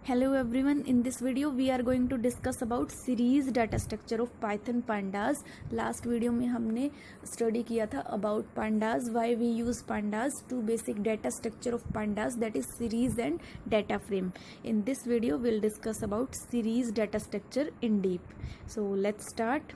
Hello everyone, in this video we are going to discuss about series data structure of Python pandas. Last video में हमने study किया था about pandas, why we use pandas, two basic data structure of pandas, that is series and data frame. In this video we'll discuss about series data structure in deep. So let's start.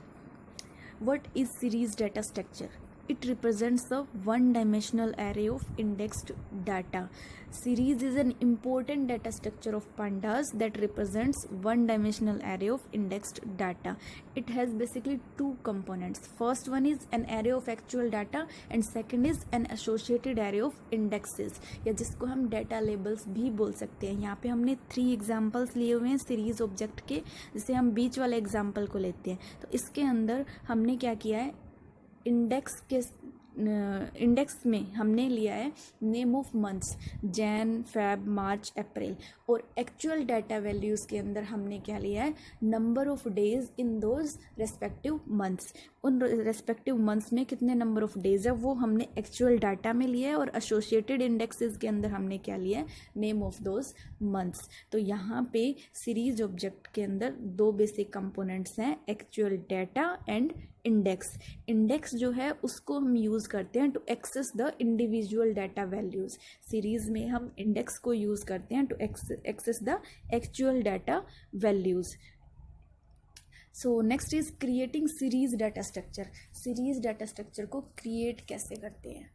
What is series data structure? It represents a one-dimensional array of indexed data. Series is an important data structure of pandas that represents one-dimensional array of indexed data. It has basically two components. First one is an array of actual data and second is an associated array of indexes, या जिसको हम data labels भी बोल सकते हैं. यहाँ पे हमने 3 एग्जाम्पल्स लिए हुए हैं सीरीज ऑब्जेक्ट के. जैसे हम बीच वाले एग्जाम्पल को लेते हैं तो इसके अंदर हमने क्या किया है, इंडेक्स में हमने लिया है name of months Jan Feb March April, और एक्चुअल डाटा वैल्यूज़ के अंदर हमने क्या लिया है, number of days in those respective months. उन रेस्पेक्टिव मंथ्स में कितने नंबर ऑफ डेज है वो हमने एक्चुअल डाटा में लिया है, और एसोसिएटेड इंडेक्सेस के अंदर हमने क्या लिया है, नेम ऑफ दोज मंथ्स. तो यहाँ पे सीरीज ऑब्जेक्ट के अंदर दो बेसिक कंपोनेंट्स हैं, actual data and index. Index जो है उसको हम यूज़ करते हैं to access the individual data values. Series में हम इंडेक्स को यूज़ करते हैं to access the actual data values. So next is creating series data structure. Series data structure को क्रिएट कैसे करते हैं.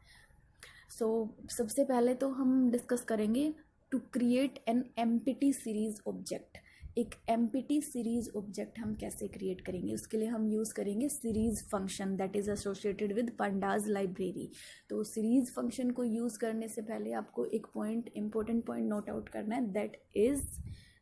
सबसे पहले तो हम डिस्कस करेंगे to create an empty series object. एक एम्प्टी सीरीज ऑब्जेक्ट हम कैसे क्रिएट करेंगे, उसके लिए हम यूज़ करेंगे series function that is associated with pandas library. तो सीरीज फंक्शन को यूज़ करने से पहले आपको एक इंपॉर्टेंट पॉइंट नोट आउट करना है, दैट इज़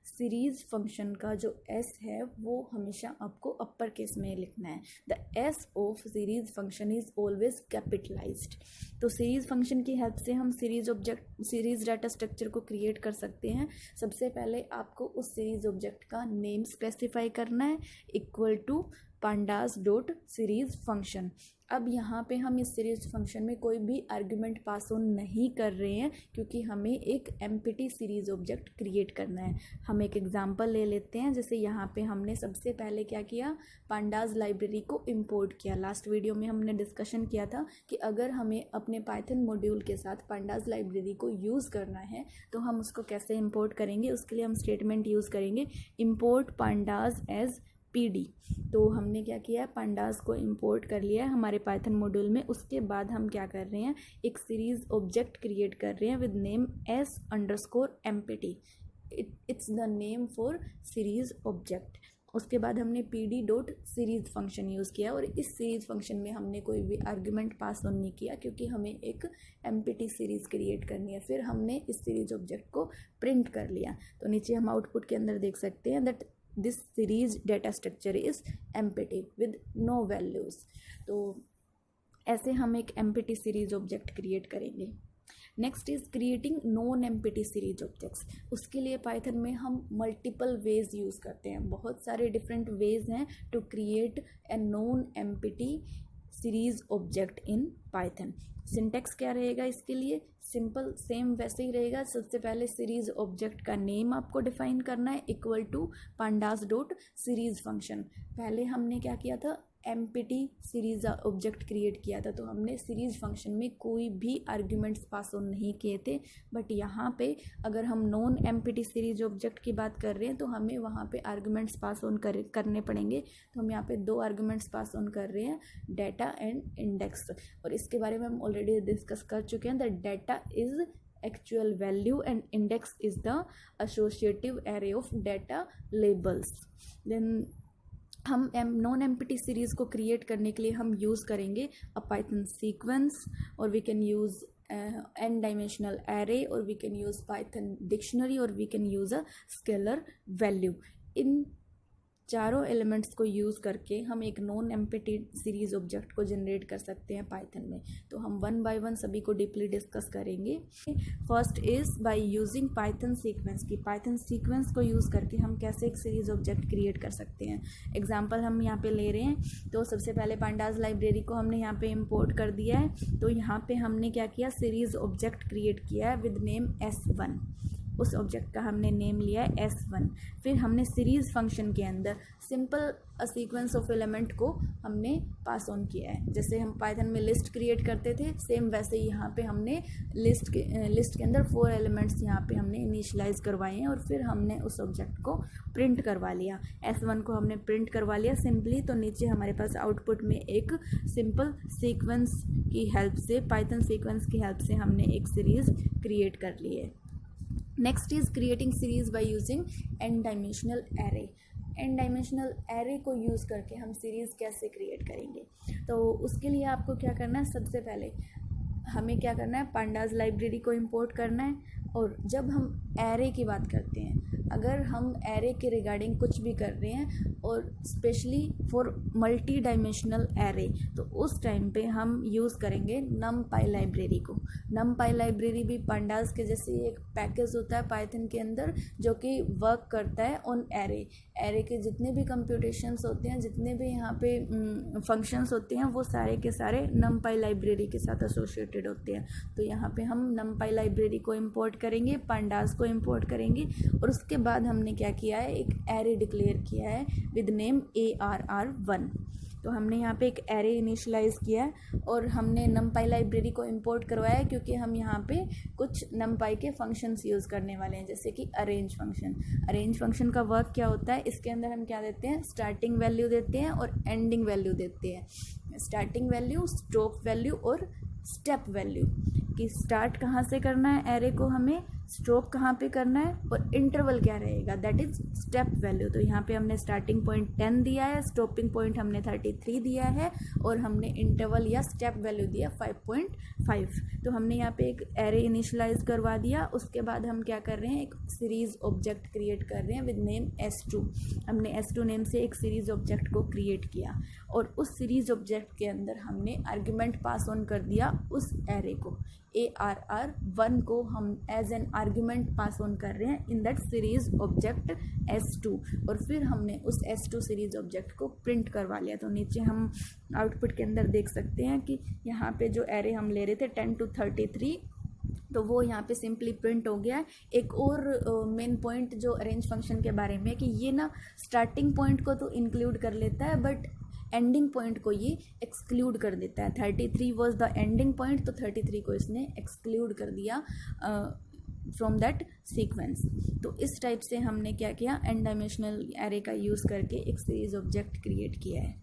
सीरीज फंक्शन का जो एस है वो हमेशा आपको अपर केस में लिखना है. The S of series function is always capitalised. तो सीरीज फंक्शन की हेल्प से हम सीरीज डाटा स्ट्रक्चर को क्रिएट कर सकते हैं. सबसे पहले आपको उस सीरीज ऑब्जेक्ट का नेम स्पेसिफाई करना है, equal to pandas dot series function. अब यहाँ पे हम इस सीरीज फंक्शन में कोई भी आर्ग्यूमेंट पास ऑन नहीं कर रहे हैं क्योंकि हमें एक एम्प्टी सीरीज ऑब्जेक्ट क्रिएट करना है. हम एक एग्जांपल ले लेते हैं. जैसे यहाँ पे हमने सबसे पहले क्या किया, pandas लाइब्रेरी को इंपोर्ट किया. लास्ट वीडियो में हमने डिस्कशन किया था कि अगर हमें अपने पाइथन मॉड्यूल के साथ pandas लाइब्रेरी को यूज़ करना है तो हम उसको कैसे इंपोर्ट करेंगे. उसके लिए हम स्टेटमेंट यूज़ करेंगे इंपोर्ट pandas एज PD. तो हमने क्या किया, pandas को इंपोर्ट कर लिया है हमारे पाइथन मॉड्यूल में. उसके बाद हम क्या कर रहे हैं, एक सीरीज ऑब्जेक्ट क्रिएट कर रहे हैं with name s_empty. It's the name for series object. उसके बाद हमने PD dot series function use किया, और इस सीरीज फंक्शन में हमने कोई भी आर्ग्यूमेंट पास ऑन नहीं किया क्योंकि हमें एक एम्प्टी सीरीज क्रिएट करनी है. फिर हमने इस सीरीज ऑब्जेक्ट को प्रिंट कर लिया. तो नीचे हम आउटपुट के अंदर देख सकते हैं that this series data structure is empty with no values. तो ऐसे हम एक empty series object क्रिएट करेंगे. Next is creating non empty series objects. उसके लिए पाइथन में हम मल्टीपल वेज यूज़ करते हैं. बहुत सारे डिफरेंट वेज हैं to create a non empty series object in Python. Syntax क्या रहेगा इसके लिए, सिंपल सेम वैसे ही रहेगा. सबसे पहले सीरीज ऑब्जेक्ट का नेम आपको डिफाइन करना है, equal to pandas dot series function. पहले हमने क्या किया था, एम्प्टी सीरीज ऑब्जेक्ट क्रिएट किया था. तो हमने सीरीज फंक्शन में कोई भी आर्ग्यूमेंट्स पास ऑन नहीं किए थे. बट यहाँ पे अगर हम नॉन एम्प्टी सीरीज ऑब्जेक्ट की बात कर रहे हैं तो हमें वहाँ पे आर्ग्यूमेंट्स पास ऑन करने पड़ेंगे. तो हम यहाँ पे 2 आर्ग्यूमेंट्स पास ऑन कर रहे हैं, डाटा एंड इंडेक्स. और इसके बारे में हम ऑलरेडी डिस्कस कर चुके हैं. The data is actual value and index is the associative array of data labels. Then हम नॉन एम्प्टी सीरीज़ को क्रिएट करने के लिए हम यूज़ करेंगे अ पाइथन सीक्वेंस, और we can use n dimensional array, और we can use Python dictionary, और we can use a scalar value. इन चारों एलिमेंट्स को यूज़ करके हम एक नॉन एम्प्टी सीरीज ऑब्जेक्ट को जनरेट कर सकते हैं पाइथन में. तो हम वन बाय वन सभी को डीपली डिस्कस करेंगे. First is by using Python sequence. की पाइथन सीक्वेंस को यूज़ करके हम कैसे एक सीरीज ऑब्जेक्ट क्रिएट कर सकते हैं. एग्जांपल हम यहाँ पे ले रहे हैं. तो सबसे पहले pandas लाइब्रेरी को हमने यहाँ पे इंपोर्ट कर दिया है. तो यहाँ पे हमने क्या किया, सीरीज ऑब्जेक्ट क्रिएट किया है विद नेम S1. उस ऑब्जेक्ट का हमने नेम लिया है S1। फिर हमने सीरीज़ फंक्शन के अंदर सिंपल सीक्वेंस ऑफ एलिमेंट को हमने पास ऑन किया है। जैसे हम पाइथन में लिस्ट क्रिएट करते थे, सेम वैसे ही यहाँ पे हमने लिस्ट के अंदर 4 एलिमेंट्स यहाँ पे हमने इनिशियलाइज करवाए हैं और फिर हमने उस ऑब्जेक्ट को प्रिंट करवा लिया। S1 को हमने प्रिंट करवा लिया सिंपली। तो नीचे हमारे पास आउटपुट में एक सिंपल सीक्वेंस की हेल्प से, पाइथन सीक्वेंस की हेल्प से हमने एक सीरीज़ क्रिएट कर ली है। Next is creating series by using n dimensional array. n dimensional array को यूज़ करके हम सीरीज़ कैसे क्रिएट करेंगे? तो उसके लिए आपको क्या करना है, सबसे पहले हमें क्या करना है, पांडास लाइब्रेरी को इंपोर्ट करना है। और जब हम एरे की बात करते हैं, अगर हम एरे के रिगार्डिंग कुछ भी कर रहे हैं और specially for multi dimensional array, तो उस टाइम पे हम यूज़ करेंगे numpy लाइब्रेरी को। numpy लाइब्रेरी भी पांडास के जैसे एक पैकेज होता है पाइथन के अंदर, जो कि वर्क करता है ऑन एरे के जितने भी कंप्यूटेशंस होते हैं, जितने भी यहाँ पे फंक्शंस होते हैं, वो सारे के सारे numpy लाइब्रेरी के साथ एसोसिएटेड होते हैं। तो यहाँ पे हम numpy लाइब्रेरी को इंपोर्ट करेंगे, पांडास को इंपोर्ट करेंगे और उसके बाद हमने क्या किया है, एक एरे डिक्लेयर किया है विद नेम ARR1। तो हमने यहाँ पे एक एरे इनिशियलाइज किया है और हमने numpy लाइब्रेरी को इंपोर्ट करवाया है क्योंकि हम यहाँ पे कुछ numpy के फंक्शंस यूज़ करने वाले हैं, जैसे कि अरेंज फंक्शन। अरेंज फंक्शन का वर्क क्या होता है, इसके अंदर हम क्या देते हैं, स्टार्टिंग वैल्यू देते हैं और एंडिंग वैल्यू देते हैं। स्टार्टिंग वैल्यू, स्टॉप वैल्यू और स्टेप वैल्यू, कि स्टार्ट कहाँ से करना है एरे को, हमें स्टॉप कहाँ पे करना है और इंटरवल क्या रहेगा, दैट इज स्टेप वैल्यू। तो यहाँ पे हमने स्टार्टिंग पॉइंट 10 दिया है, स्टॉपिंग पॉइंट हमने 33 दिया है और हमने इंटरवल या स्टेप वैल्यू दिया 5.5। तो हमने यहाँ पे एक एरे इनिशियलाइज करवा दिया। उसके बाद हम क्या कर रहे हैं, एक सीरीज ऑब्जेक्ट क्रिएट कर रहे हैं विद नेम S2। हमने S2 नेम से एक सीरीज ऑब्जेक्ट को क्रिएट किया और उस सीरीज ऑब्जेक्ट के अंदर हमने आर्ग्यूमेंट पास ऑन कर दिया उस एरे को। ARR1 को हम as an argument pass on कर रहे हैं in that series object S2 और फिर हमने उस S2 सीरीज ऑब्जेक्ट को प्रिंट करवा लिया। तो नीचे हम आउटपुट के अंदर देख सकते हैं कि यहाँ पे जो एरे हम ले रहे थे 10 to 33, तो वो यहाँ पे सिंपली प्रिंट हो गया है। एक और मेन पॉइंट जो अरेंज फंक्शन के बारे में, कि ये ना स्टार्टिंग पॉइंट को तो इंक्लूड कर लेता है बट एंडिंग पॉइंट को ये एक्सक्लूड कर देता है। 33 वाज द एंडिंग पॉइंट, तो 33 को इसने एक्सक्लूड कर दिया फ्रॉम दैट सीक्वेंस। तो इस टाइप से हमने क्या किया, n डायमेंशनल एरे का यूज़ करके एक सीरीज ऑब्जेक्ट क्रिएट किया है।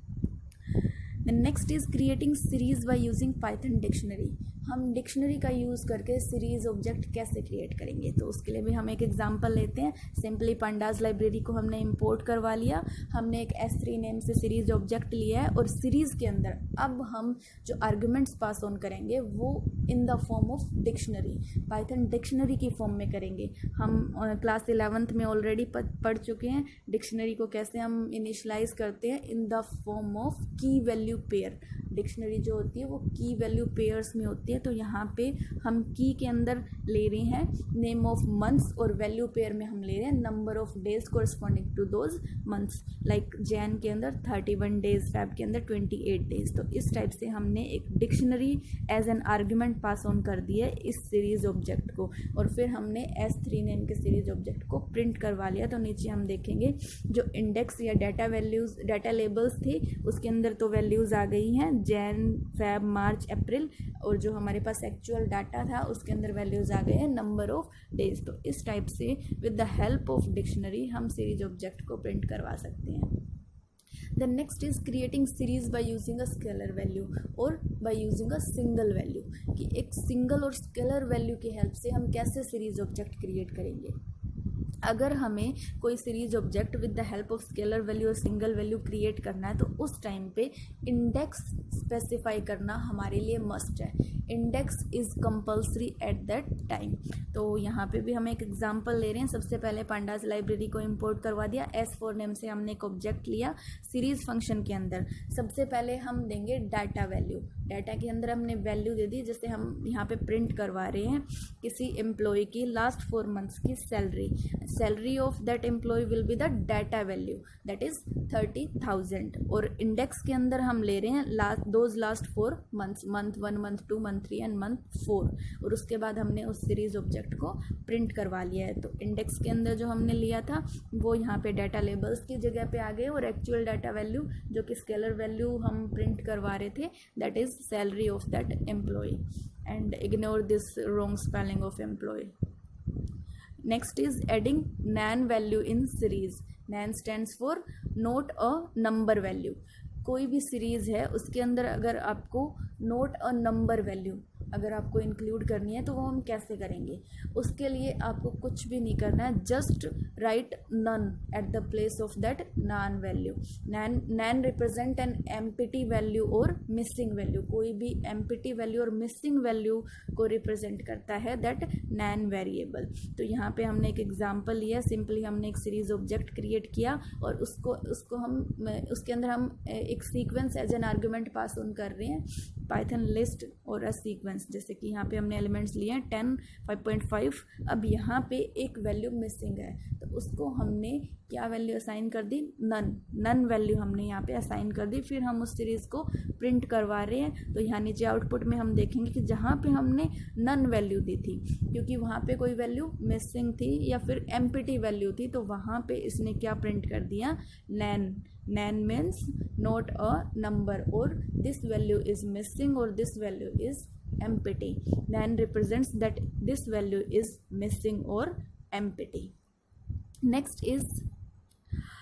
Next is creating series by using Python dictionary. हम डिक्शनरी का यूज़ करके सीरीज ऑब्जेक्ट कैसे क्रिएट करेंगे, तो उसके लिए भी हम एक एग्जांपल लेते हैं। सिंपली पांडास लाइब्रेरी को हमने इंपोर्ट करवा लिया, हमने एक S3 नेम से सीरीज ऑब्जेक्ट लिया है और सीरीज़ के अंदर अब हम जो आर्गुमेंट्स पास ऑन करेंगे वो in the form of dictionary, Python dictionary की फॉर्म में करेंगे। हम क्लास 11th में ऑलरेडी पढ़ चुके हैं डिक्शनरी को कैसे हम इनिशलाइज करते हैं, इन द फॉर्म ऑफ की वैल्यू पेयर। डिक्शनरी जो होती है वो की वैल्यू पेयर्स में होती है। तो यहाँ पे हम की के अंदर ले रहे हैं नेम ऑफ मंथ्स और वैल्यू पेयर में हम ले रहे हैं number of days corresponding to those months. Like Jan के अंदर 31 डेज, फैब के अंदर 28 डेज। तो इस टाइप से हमने एक dictionary as an argument pass on कर दिया है इस सीरीज ऑब्जेक्ट को और फिर हमने S3 नेम के सीरीज ऑब्जेक्ट को प्रिंट करवा लिया। तो नीचे हम देखेंगे जो इंडेक्स या डाटा वैल्यूज़, डाटा लेबल्स थी उसके अंदर तो वैल्यूज़ आ गई हैं, जैन, फैब, मार्च, अप्रैल, और जो हमारे पास एक्चुअल डाटा था उसके अंदर वैल्यूज़ आ गए हैं नंबर ऑफ डेज। तो इस टाइप से with the help of dictionary हम सीरीज ऑब्जेक्ट को प्रिंट करवा सकते हैं। The next is creating series by using a scalar value और by using a single value, कि एक सिंगल और स्केलर वैल्यू की हेल्प से हम कैसे सीरीज ऑब्जेक्ट क्रिएट करेंगे। अगर हमें कोई series object with the help of scalar value और सिंगल वैल्यू क्रिएट करना है तो उस टाइम पे इंडेक्स स्पेसिफाई करना हमारे लिए मस्ट है। Index is compulsory at that time. तो यहाँ पे भी हम एक एग्जांपल ले रहे हैं। सबसे पहले पांडास लाइब्रेरी को इंपोर्ट करवा दिया, S4 नेम से हमने एक ऑब्जेक्ट लिया। सीरीज फंक्शन के अंदर सबसे पहले हम देंगे डाटा वैल्यू। डाटा के अंदर हमने वैल्यू दे दी, जैसे हम यहाँ पे प्रिंट करवा रहे हैं किसी एम्प्लॉय की लास्ट 4 मंथ्स की salary of that employee will be the data value that is 30,000, और इंडेक्स के अंदर हम ले रहे हैं last 4 months, month 1, month 2, month 3 and month 4, और उसके बाद हमने उस सीरीज ऑब्जेक्ट को प्रिंट करवा लिया है। तो इंडेक्स के अंदर जो हमने लिया था वो यहाँ पे डाटा लेबल्स की जगह पे आ गए, और एक्चुअल डाटा वैल्यू जो कि स्केलर वैल्यू हम प्रिंट करवा रहे थे that is salary of that employee, and ignore this wrong spelling of employee. Next is adding nan value in series. nan stands for not a number value. कोई भी series है उसके अंदर अगर आपको नोट अ नंबर वैल्यू अगर आपको include करनी है तो वो हम कैसे करेंगे, उसके लिए आपको कुछ भी नहीं करना है, just write nan at the place of that nan value. nan represent an empty value और मिसिंग वैल्यू, कोई भी एम्प्टी वैल्यू और मिसिंग वैल्यू को रिप्रेजेंट करता है दैट nan वेरिएबल। तो यहाँ पे हमने एक एग्जांपल लिया, सिंपली हमने एक सीरीज ऑब्जेक्ट क्रिएट किया और उसको हम उसके अंदर हम एक sequence as an argument pass on कर रहे हैं, पाइथन लिस्ट और अ सीक्वेंस। जैसे कि यहाँ पे हमने एलिमेंट्स लिए हैं 10, 5.5। अब यहाँ पे एक वैल्यू मिसिंग है तो उसको हमने क्या वैल्यू असाइन कर दी, नन वैल्यू हमने यहाँ पे असाइन कर दी। फिर हम उस सीरीज़ को प्रिंट करवा रहे हैं, तो यहाँ नीचे आउटपुट में हम देखेंगे कि जहाँ पे हमने नन वैल्यू दी थी क्योंकि वहाँ पे कोई वैल्यू मिसिंग थी या फिर एम्प्टी वैल्यू थी, तो वहाँ पे इसने क्या प्रिंट कर दिया, nan means not a number, or this value is missing or this value is empty. nan represents that this value is missing or empty. Next is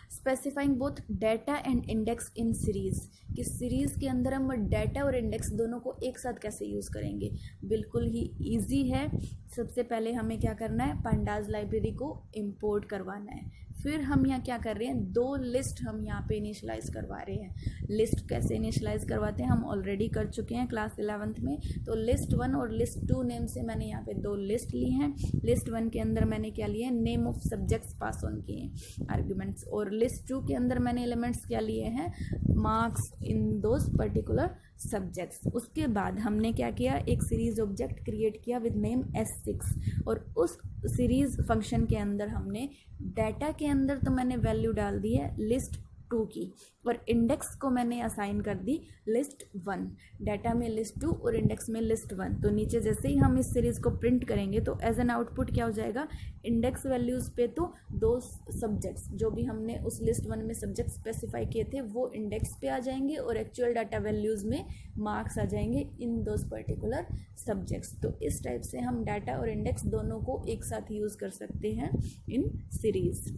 specifying both data and index in series, कि series के अंदर हम data और index दोनों को एक साथ कैसे यूज़ करेंगे। बिल्कुल ही इजी है। सबसे पहले हमें क्या करना है, पांडाज लाइब्रेरी को इंपोर्ट करवाना है। फिर हम यहाँ क्या कर रहे हैं, 2 लिस्ट हम यहाँ पे इनिशलाइज करवा रहे हैं। लिस्ट कैसे इनिशलाइज करवाते हैं हम ऑलरेडी कर चुके हैं क्लास 11th में। तो लिस्ट 1 और लिस्ट 2 नेम से मैंने यहाँ पे 2 लिस्ट ली हैं। लिस्ट 1 के अंदर मैंने क्या लिए, name of subjects pass on किए हैं आर्ग्यूमेंट्स, और लिस्ट 2 के अंदर मैंने एलिमेंट्स क्या लिए हैं, marks in those particular subjects. उसके बाद हमने क्या किया, एक सीरीज ऑब्जेक्ट क्रिएट किया विद नेम S6, और उस सीरीज फंक्शन के अंदर हमने डाटा के अंदर तो मैंने वैल्यू डाल दी है लिस्ट 2 की, और इंडेक्स को मैंने असाइन कर दी लिस्ट 1। डाटा में लिस्ट 2 और इंडेक्स में लिस्ट 1। तो नीचे जैसे ही हम इस सीरीज़ को प्रिंट करेंगे तो एज एन आउटपुट क्या हो जाएगा, इंडेक्स वैल्यूज़ पे तो 2 सब्जेक्ट्स जो भी हमने उस लिस्ट 1 में सब्जेक्ट स्पेसिफाई किए थे वो इंडेक्स पे आ जाएंगे, और एक्चुअल डाटा वैल्यूज़ में मार्क्स आ जाएंगे इन दोज पर्टिकुलर सब्जेक्ट्स। तो इस टाइप से हम डाटा और इंडेक्स दोनों को एक साथ यूज़ कर सकते हैं in series.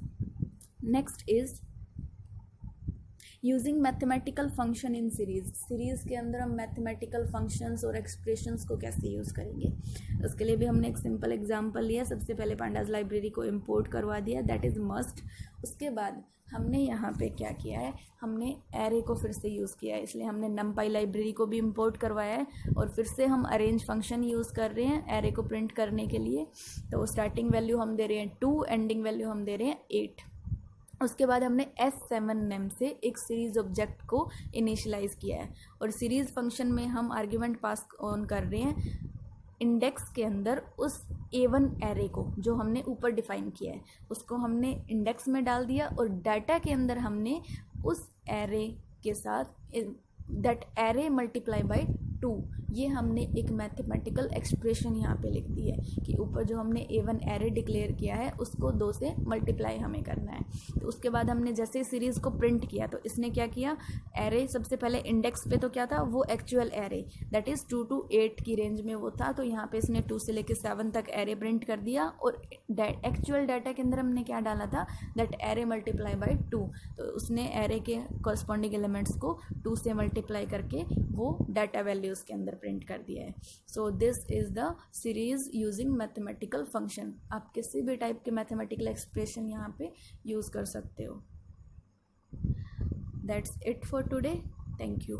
Next is using mathematical function in series. Series के अंदर हम मैथमेटिकल फंक्शंस और एक्सप्रेशंस को कैसे यूज़ करेंगे, उसके लिए भी हमने एक सिंपल एग्जांपल लिया। सबसे पहले पांडाज लाइब्रेरी को इंपोर्ट करवा दिया, दैट इज़ मस्ट। उसके बाद हमने यहाँ पे क्या किया है, हमने एरे को फिर से यूज़ किया है, इसलिए हमने numpy लाइब्रेरी को भी इंपोर्ट करवाया है, और फिर से हम अरेंज फंक्शन यूज़ कर रहे हैं एरे को प्रिंट करने के लिए। तो स्टार्टिंग वैल्यू हम दे रहे हैं 2, एंडिंग वैल्यू हम दे रहे हैं 8। उसके बाद हमने S7 नेम से एक सीरीज़ ऑब्जेक्ट को इनिशियलाइज़ किया है, और सीरीज़ फंक्शन में हम आर्ग्यूमेंट पास ऑन कर रहे हैं इंडेक्स के अंदर उस A1 एरे को जो हमने ऊपर डिफाइन किया है उसको हमने इंडेक्स में डाल दिया, और डाटा के अंदर हमने उस एरे के साथ दैट एरे मल्टीप्लाई बाय 2, ये हमने एक मैथमेटिकल एक्सप्रेशन यहाँ पे लिख दी है कि ऊपर जो हमने A1 एरे डिक्लेयर किया है उसको 2 से मल्टीप्लाई हमें करना है। तो उसके बाद हमने जैसे सीरीज़ को प्रिंट किया तो इसने क्या किया, एरे सबसे पहले इंडेक्स पे तो क्या था, वो actual array that is 2 to 8 की रेंज में वो था, तो यहाँ पे इसने 2 से लेकर 7 तक एरे प्रिंट कर दिया, और एक्चुअल डाटा के अंदर हमने क्या डाला था, दैट एरे मल्टीप्लाई बाय 2। तो उसने एरे के कॉरस्पॉन्डिंग एलिमेंट्स को 2 से मल्टीप्लाई करके वो डाटा वैल्यूज़ के अंदर प्रिंट कर दिया है। So this is the series using mathematical function. आप किसी भी टाइप के मैथमेटिकल एक्सप्रेशन यहाँ पे यूज़ कर सकते हो। That's it for today, thank you.